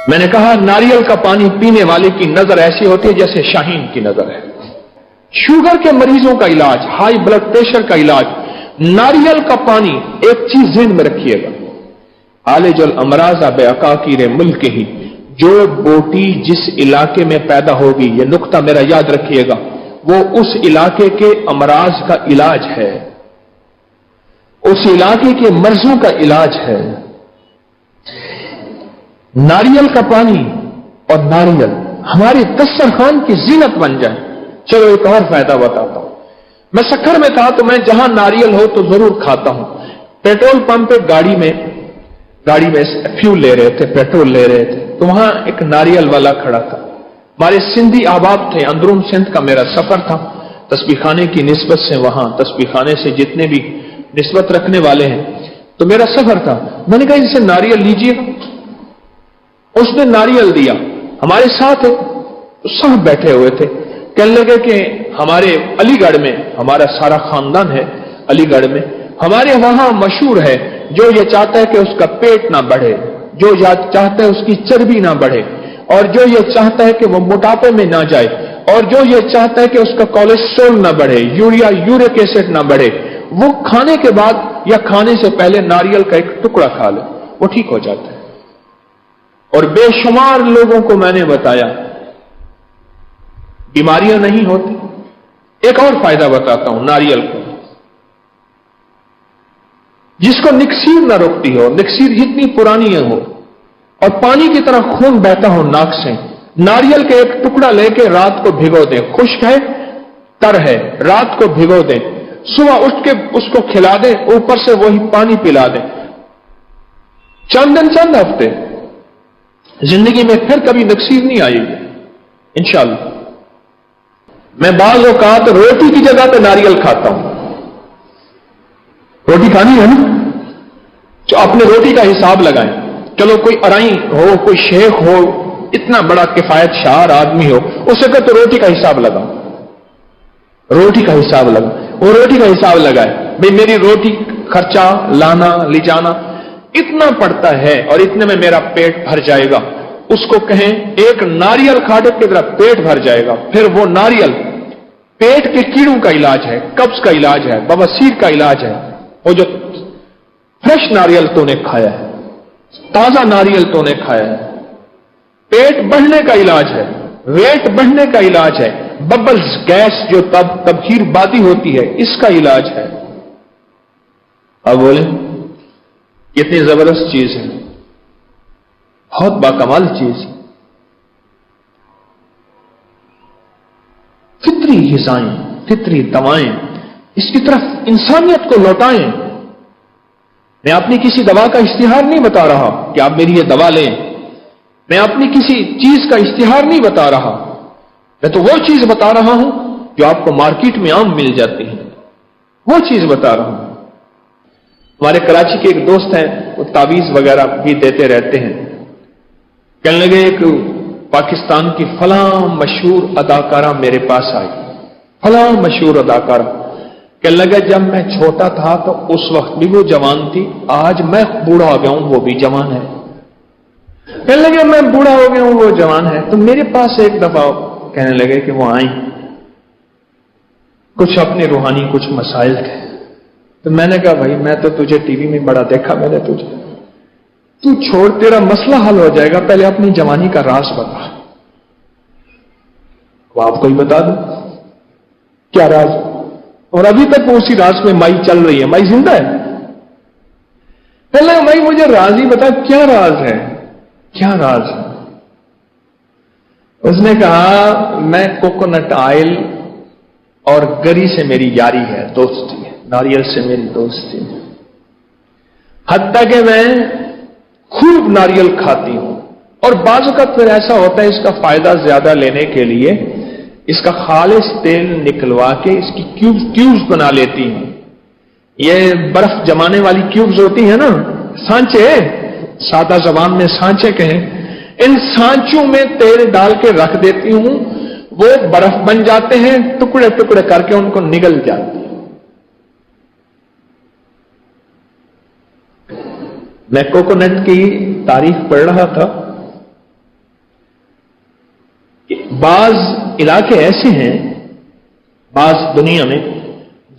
میں نے کہا ناریل کا پانی پینے والے کی نظر ایسی ہوتی ہے جیسے شاہین کی نظر ہے. شوگر کے مریضوں کا علاج، ہائی بلڈ پریشر کا علاج، ناریل کا پانی. ایک چیز ذہن میں رکھیے گا، عالج الامراض بعقاقیر ملک ہی، جو بوٹی جس علاقے میں پیدا ہوگی، یہ نقطہ میرا یاد رکھیے گا، وہ اس علاقے کے امراض کا علاج ہے، اس علاقے کے مرضوں کا علاج ہے. ناریل کا پانی اور ناریل ہمارے دسترخوان کی زینت بن جائے. چلو ایک اور فائدہ بتاتا ہوں. میں سکھر میں تھا تو میں جہاں ناریل ہو تو ضرور کھاتا ہوں. پیٹرول پمپ پہ گاڑی میں فیول لے رہے تھے، پیٹرول لے رہے تھے، تو وہاں ایک ناریل والا کھڑا تھا. ہمارے سندھی احباب تھے، اندرون سندھ کا میرا سفر تھا. تسبیح خانے کی نسبت سے وہاں تسبیح خانے سے جتنے بھی نسبت رکھنے والے ہیں تو میرا سفر تھا. میں نے کہا ان سے ناریل لیجیے گا. اس نے ناریل دیا. ہمارے ساتھ سب بیٹھے ہوئے تھے. کہنے لگے کہ ہمارے علی گڑھ میں، ہمارا سارا خاندان ہے علی گڑھ میں، ہمارے وہاں مشہور ہے جو یہ چاہتا ہے کہ اس کا پیٹ نہ بڑھے، جو چاہتا ہے اس کی چربی نہ بڑھے، اور جو یہ چاہتا ہے کہ وہ موٹاپے میں نہ جائے، اور جو یہ چاہتا ہے کہ اس کا کولیسٹرول نہ بڑھے، یورک ایسڈ نہ بڑھے، وہ کھانے کے بعد یا کھانے سے پہلے ناریل کا ایک ٹکڑا کھا لے، وہ ٹھیک ہو جاتا ہے. اور بے شمار لوگوں کو میں نے بتایا بیماریاں نہیں ہوتی. ایک اور فائدہ بتاتا ہوں ناریل کو. جس کو نکسیر نہ روکتی ہو، نکسیر جتنی پرانی ہو اور پانی کی طرح خون بہتا ہو ناک سے، ناریل کے ایک ٹکڑا لے کے رات کو بھگو دیں. خشک ہے، تر ہے، رات کو بھگو دیں، صبح اٹھ کے اس کو کھلا دیں، اوپر سے وہی پانی پلا دیں. چند دن چند ہفتے زندگی میں پھر کبھی نکسیر نہیں آئے گی انشاءاللہ. میں بعض اوقات روٹی کی جگہ پہ ناریل کھاتا ہوں. روٹی کھانی ہے نا، تو اپنے روٹی کا حساب لگائیں. چلو کوئی ارائی ہو، کوئی شیخ ہو، اتنا بڑا کفایت شعار آدمی ہو، اسے کہ تو روٹی کا حساب لگاؤ، روٹی کا حساب لگاؤ. وہ روٹی کا حساب لگائے، بھئی میری روٹی خرچہ لانا لے جانا اتنا پڑتا ہے اور اتنے میں میرا پیٹ بھر جائے گا. اس کو کہیں ایک ناریل کھانے کی طرح پیٹ بھر جائے گا. پھر وہ ناریل پیٹ کے کیڑوں کا علاج ہے، قبض کا علاج ہے، بواسیر کا علاج ہے. وہ جو فریش ناریل تو نے کھایا ہے، تازہ ناریل تو نے کھایا ہے، پیٹ بڑھنے کا علاج ہے، ویٹ بڑھنے کا علاج ہے، ببلز گیس جو تبخیر بادی ہوتی ہے اس کا علاج ہے. اب بولیں کتنی زبردست چیز ہے، بہت باکمال چیز. فطری غذائیں، فطری دوائیں، اس کی طرف انسانیت کو لوٹائیں. میں اپنی کسی دوا کا اشتہار نہیں بتا رہا کہ آپ میری یہ دوا لیں، میں اپنی کسی چیز کا اشتہار نہیں بتا رہا، میں تو وہ چیز بتا رہا ہوں جو آپ کو مارکیٹ میں عام مل جاتی ہے، وہ چیز بتا رہا ہوں. ہمارے کراچی کے ایک دوست ہیں، وہ تعویذ وغیرہ بھی دیتے رہتے ہیں. کہنے لگے ایک پاکستان کی فلاں مشہور اداکارہ میرے پاس آئی، فلاں مشہور اداکارہ. کہنے لگا جب میں چھوٹا تھا تو اس وقت بھی وہ جوان تھی، آج میں بوڑھا ہو گیا ہوں وہ بھی جوان ہے. کہنے لگے میں بوڑھا ہو گیا ہوں وہ جوان ہے. تو میرے پاس ایک دفعہ کہنے لگے کہ وہ آئیں، کچھ اپنے روحانی کچھ مسائل تھے. تو میں نے کہا بھائی میں تو تجھے ٹی وی میں بڑا دیکھا میں نے تجھے، تو چھوڑ تیرا مسئلہ حل ہو جائے گا، پہلے اپنی جوانی کا راز بتا. وہ آپ کو ہی بتا دوں کیا راز. اور ابھی تک وہ اسی راز میں مائی چل رہی ہے، مائی زندہ ہے. پہلے مائی مجھے راز ہی بتا کیا راز ہے، کیا راز ہے. اس نے کہا میں کوکونٹ آئل اور گری سے میری یاری ہے، دوستی ہے، ناریل سے میری دوستی ہے، حتیٰ کہ میں خوب ناریل کھاتی ہوں. اور بعض اوقات پھر ایسا ہوتا ہے اس کا فائدہ زیادہ لینے کے لیے اس کا خالص تیل نکلوا کے اس کی ٹیوبز بنا لیتی ہوں. یہ برف جمانے والی ٹیوبز ہوتی ہیں نا، سانچے، سادہ زبان میں سانچے کہیں، ان سانچوں میں تیل ڈال کے رکھ دیتی ہوں، وہ برف بن جاتے ہیں، ٹکڑے ٹکڑے کر کے ان کو نگل جاتی ہیں. میں کوکونٹ کی تاریخ پڑھ رہا تھا بعض علاقے ایسے ہیں بعض دنیا میں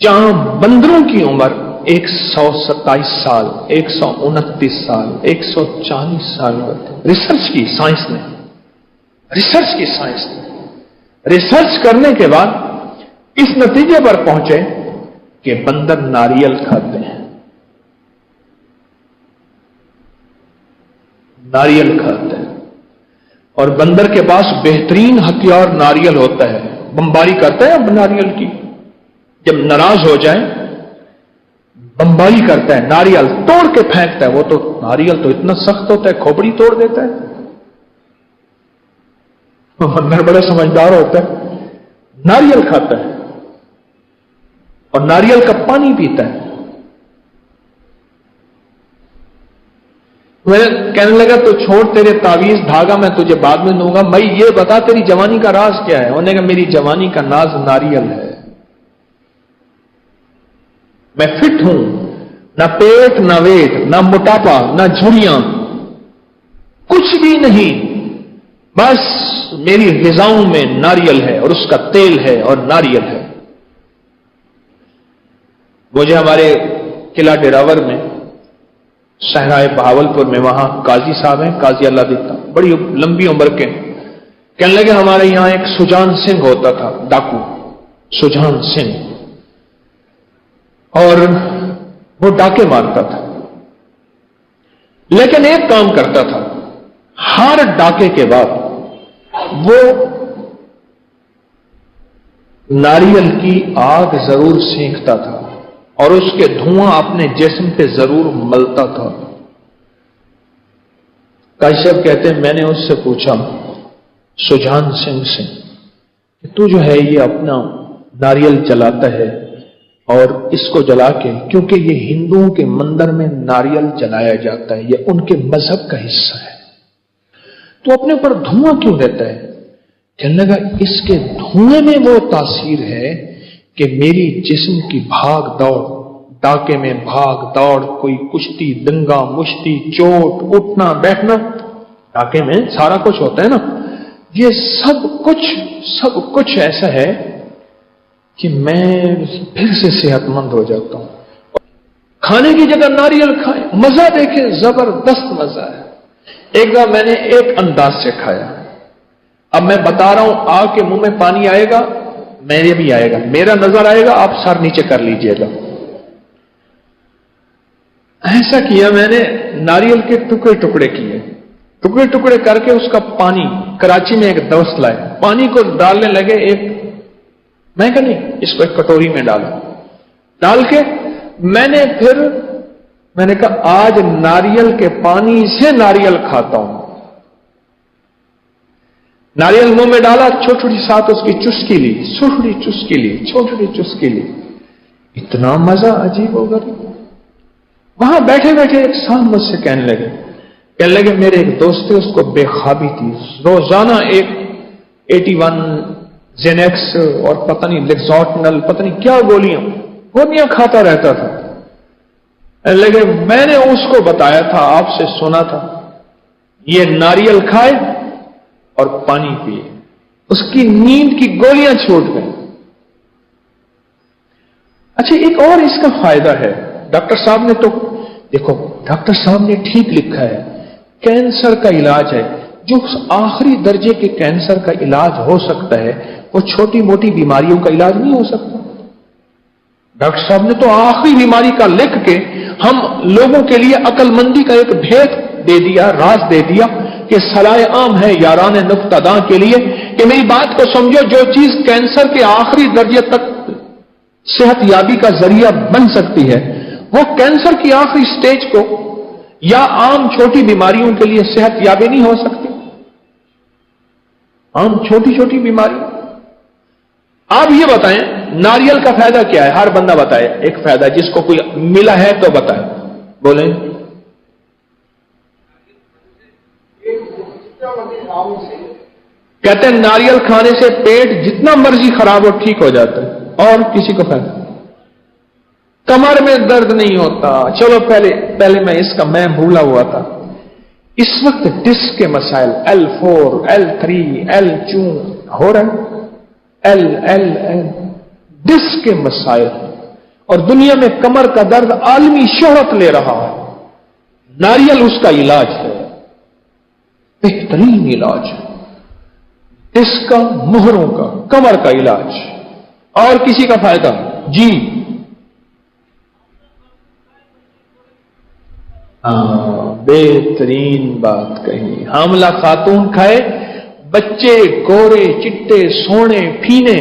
جہاں بندروں کی عمر 127 سال 129 سال 140 سال ہوتے ہیں. ریسرچ کی سائنس نے ریسرچ کرنے کے بعد اس نتیجے پر پہنچے کہ بندر ناریل کھاتے ہیں. ناریل کھاتے ہیں اور بندر کے پاس بہترین ہتھیار ناریل ہوتا ہے. بمباری کرتا ہے اب ناریل کی، جب ناراض ہو جائے بمباری کرتا ہے، ناریل توڑ کے پھینکتا ہے. وہ تو ناریل تو اتنا سخت ہوتا ہے کھوپڑی توڑ دیتا ہے. بندر بڑا سمجھدار ہوتا ہے، ناریل کھاتا ہے اور ناریل کا پانی پیتا ہے. میں کہنے لگا تو چھوڑ تیرے تعویذ دھاگا میں تجھے بعد میں دوں گا، میں یہ بتا تیری جوانی کا راز کیا ہے؟ انہوں نے کہا میری جوانی کا ناز ناریل ہے. میں فٹ ہوں، نہ پیٹ نہ ویٹ نہ موٹاپا نہ جھڑیاں، کچھ بھی نہیں، بس میری غذاؤں میں ناریل ہے اور اس کا تیل ہے اور ناریل ہے. مجھے ہمارے قلعہ ڈیراور میں صحرائے بہاولپور میں وہاں قاضی صاحب ہیں، قاضی اللہ دیتا، بڑی لمبی عمر کے، کہنے لگے ہمارے یہاں ایک سجان سنگھ ہوتا تھا، ڈاکو سجان سنگھ، اور وہ ڈاکے مارتا تھا لیکن ایک کام کرتا تھا، ہر ڈاکے کے بعد وہ ناریل کی آگ ضرور سینکتا تھا اور اس کے دھواں اپنے جسم پہ ضرور ملتا تھا. قاضی صاحب کہتے ہیں میں نے اس سے پوچھا سجان سنگھ سے کہ تو جو ہے یہ اپنا ناریل جلاتا ہے اور اس کو جلا کے، کیونکہ یہ ہندوؤں کے مندر میں ناریل جلایا جاتا ہے، یہ ان کے مذہب کا حصہ ہے، تو اپنے اوپر دھواں کیوں دیتا ہے؟ کہنے لگا اس کے دھوئیں میں وہ تاثیر ہے کہ میری جسم کی بھاگ دوڑ، ڈاکے میں بھاگ دوڑ، کوئی کشتی دنگا مشتی چوٹ اٹھنا بیٹھنا، ڈاکے میں سارا کچھ ہوتا ہے نا، یہ سب کچھ ایسا ہے کہ میں پھر سے صحت مند ہو جاتا ہوں. کھانے کی جگہ ناریل کھائیں، مزہ دیکھیں، زبردست مزہ ہے. ایک بار میں نے ایک انداز سے کھایا، اب میں بتا رہا ہوں آ کے منہ میں پانی آئے گا، میرے بھی آئے گا، میرا نظر آئے گا، آپ سر نیچے کر لیجئے گا. ایسا کیا میں نے، ناریل کے ٹکڑے ٹکڑے کر کے اس کا پانی، کراچی میں ایک دوست لائے، پانی کو ڈالنے لگے، میں کہ نہیں اس کو ایک کٹوری میں ڈال کے میں نے کہا آج ناریل کے پانی سے ناریل کھاتا ہوں. ناریل منہ میں ڈالا، چھوٹی ساتھ اس کی چسکی لی، چھوٹی چسکی لی، اتنا مزہ عجیب ہو گیا. وہاں بیٹھے ایک صاحب مجھ سے کہنے لگے میرے ایک دوست تھے، اس کو بے خوابی تھی، روزانہ ایک 81 زینیکس اور پتہ نہیں لیکزوٹنل پتہ نہیں کیا گولیاں کھاتا رہتا تھا. لگے میں نے اس کو بتایا تھا، آپ سے سنا تھا، یہ ناریل کھائے اور پانی پیے، اس کی نیند کی گولیاں چھوٹ گئیں. اچھا ایک اور اس کا فائدہ ہے، ڈاکٹر صاحب نے تو دیکھو ڈاکٹر صاحب نے ٹھیک لکھا ہے، کینسر کا علاج ہے، جو آخری درجے کے کینسر کا علاج ہو سکتا ہے وہ چھوٹی موٹی بیماریوں کا علاج نہیں ہو سکتا. ڈاکٹر صاحب نے تو آخری بیماری کا لکھ کے ہم لوگوں کے لیے عقل مندی کا ایک بھید دے دیا، راز دے دیا کہ صلاح عام ہے یاران نقطہ داں کے لیے کہ میری بات کو سمجھو، جو چیز کینسر کے آخری درجے تک صحت یابی کا ذریعہ بن سکتی ہے وہ کینسر کی آخری سٹیج کو یا عام چھوٹی بیماریوں کے لیے صحت یابی نہیں ہو سکتی. عام چھوٹی بیماری. آپ یہ بتائیں ناریل کا فائدہ کیا ہے؟ ہر بندہ بتائے ایک فائدہ جس کو کوئی ملا ہے تو بتائے، بولیں. کہتے ہیں ناریل کھانے سے پیٹ جتنا مرضی خراب ہو ٹھیک ہو جاتا ہے. اور کسی کو فائدہ؟ کمر میں درد نہیں ہوتا. چلو پہلے میں بھولا ہوا تھا. اس وقت ڈسک کے مسائل L4 L3 L2 ہو رہا ہے LLL ڈسک کے مسائل ہیں، اور دنیا میں کمر کا درد عالمی شہرت لے رہا ہے، ناریل اس کا علاج ہے، بہترین علاج ہے، ڈسک کا، مہروں کا، کمر کا علاج، اور کسی کا فائدہ جی؟ بہترین بات کہی، حاملہ خاتون کھائے، بچے گورے چٹے سونے پھینے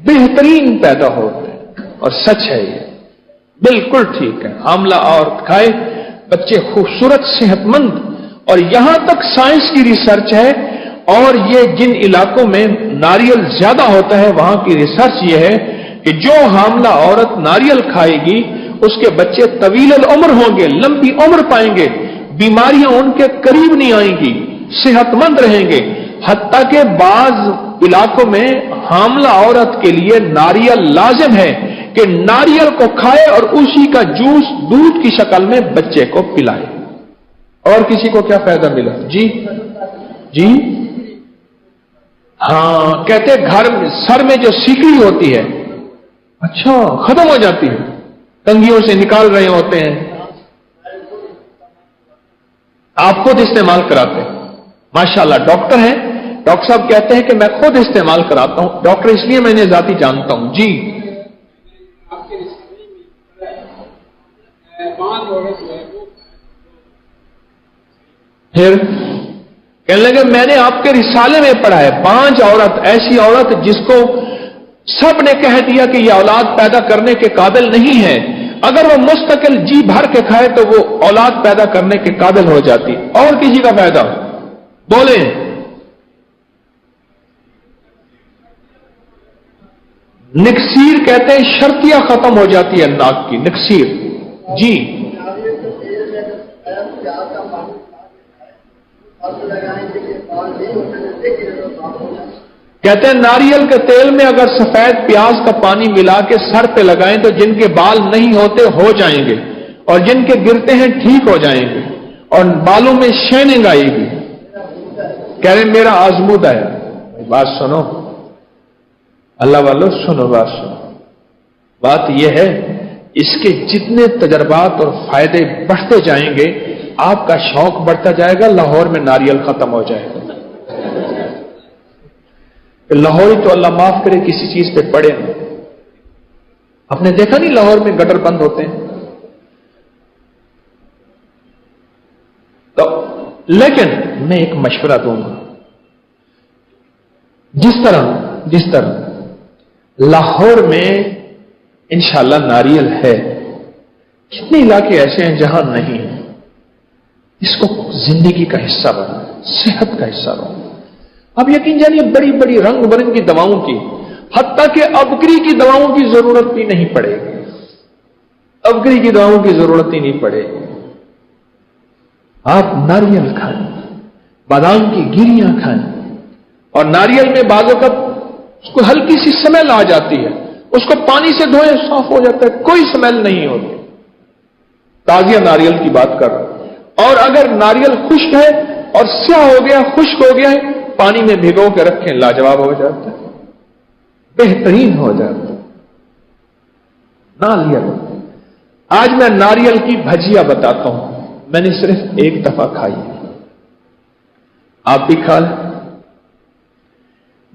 بہترین پیدا ہوتے ہیں، اور سچ ہے یہ، بالکل ٹھیک ہے، حاملہ عورت کھائے، بچے خوبصورت صحت مند، اور یہاں تک سائنس کی ریسرچ ہے، اور یہ جن علاقوں میں ناریل زیادہ ہوتا ہے وہاں کی ریسرچ یہ ہے کہ جو حاملہ عورت ناریل کھائے گی اس کے بچے طویل العمر ہوں گے، لمبی عمر پائیں گے، بیماریاں ان کے قریب نہیں آئیں گی، صحت مند رہیں گے، حتیٰ کہ بعض علاقوں میں حاملہ عورت کے لیے ناریل لازم ہے کہ ناریل کو کھائے اور اسی کا جوس دودھ کی شکل میں بچے کو پلائے۔ اور کسی کو کیا فائدہ ملا جی؟ جی ہاں، کہتے گھر سر میں جو سیکڑی ہوتی ہے اچھا ختم ہو جاتی ہے، تنگیوں سے نکال رہے ہوتے ہیں، آپ خود استعمال کراتے ہیں، ماشاءاللہ ڈاکٹر ہیں، ڈاکٹر صاحب کہتے ہیں کہ میں خود استعمال کراتا ہوں، ڈاکٹر اس لیے میں نے ذاتی جانتا ہوں جی۔ پھر کہنے لگے میں نے آپ کے رسالے میں پڑھا ہے 5 عورت، ایسی عورت جس کو سب نے کہہ دیا کہ یہ اولاد پیدا کرنے کے قابل نہیں ہے، اگر وہ مستقل جی بھر کے کھائے تو وہ اولاد پیدا کرنے کے قابل ہو جاتی۔ اور کسی کا فائدہ بولیں؟ نکسیر کہتے ہیں شرطیاں ختم ہو جاتی ہے ناک کی، نکسیر جی۔ کہتے ہیں ناریل کے تیل میں اگر سفید پیاز کا پانی ملا کے سر پہ لگائیں تو جن کے بال نہیں ہوتے ہو جائیں گے، اور جن کے گرتے ہیں ٹھیک ہو جائیں گے، اور بالوں میں شائننگ آئے گی۔ کہہ رہے میرا آزمودہ ہے۔ بات سنو اللہ والو، سنو بات سنو، بات یہ ہے اس کے جتنے تجربات اور فائدے بڑھتے جائیں گے آپ کا شوق بڑھتا جائے گا، لاہور میں ناریل ختم ہو جائے گا۔ لاہوری تو اللہ معاف کرے کسی چیز پہ پڑے نا، آپ نے دیکھا نہیں لاہور میں گٹر بند ہوتے ہیں تو، لیکن میں ایک مشورہ دوں گا، جس طرح لاہور میں انشاءاللہ ناریل ہے، کتنے علاقے ایسے ہیں جہاں نہیں ہے، اس کو زندگی کا حصہ بنا، صحت کا حصہ بنا۔ اب یقین جانیے بڑی بڑی رنگ برنگ کی دواؤں کی، حتیٰ کہ ابکری کی دواؤں کی ضرورت بھی نہیں پڑے گی، ابکری کی دواؤں کی ضرورت ہی نہیں پڑے گی، آپ ناریل کھائیں، بادام کی گریاں کھائیں، اور ناریل میں بعض اوقات اس کو ہلکی سی سمیل آ جاتی ہے، اس کو پانی سے دھوئیں صاف ہو جاتا ہے، کوئی سمیل نہیں ہوتی، تازیہ ناریل کی بات کر رہا ہوں۔ اور اگر ناریل خشک ہے اور سیاہ ہو گیا، خشک ہو گیا ہے، پانی میں بھگو کے رکھیں، لاجواب ہو جاتا ہے، بہترین ہو جاتا ہے ناریل۔ آج میں ناریل کی بھجیا بتاتا ہوں، میں نے صرف ایک دفعہ کھائی، آپ بھی کھا لیں۔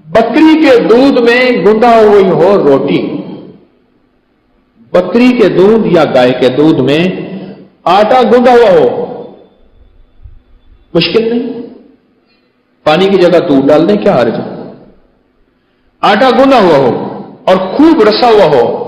بکری کے دودھ میں گندا ہوئی ہو روٹی، بکری کے دودھ یا گائے کے دودھ میں آٹا گندا ہوا ہو، مشکل نہیں، پانی کی جگہ دودھ ڈال دیں، کیا حرج ہے؟ آٹا گندا ہوا ہو اور خوب رسا ہوا ہو،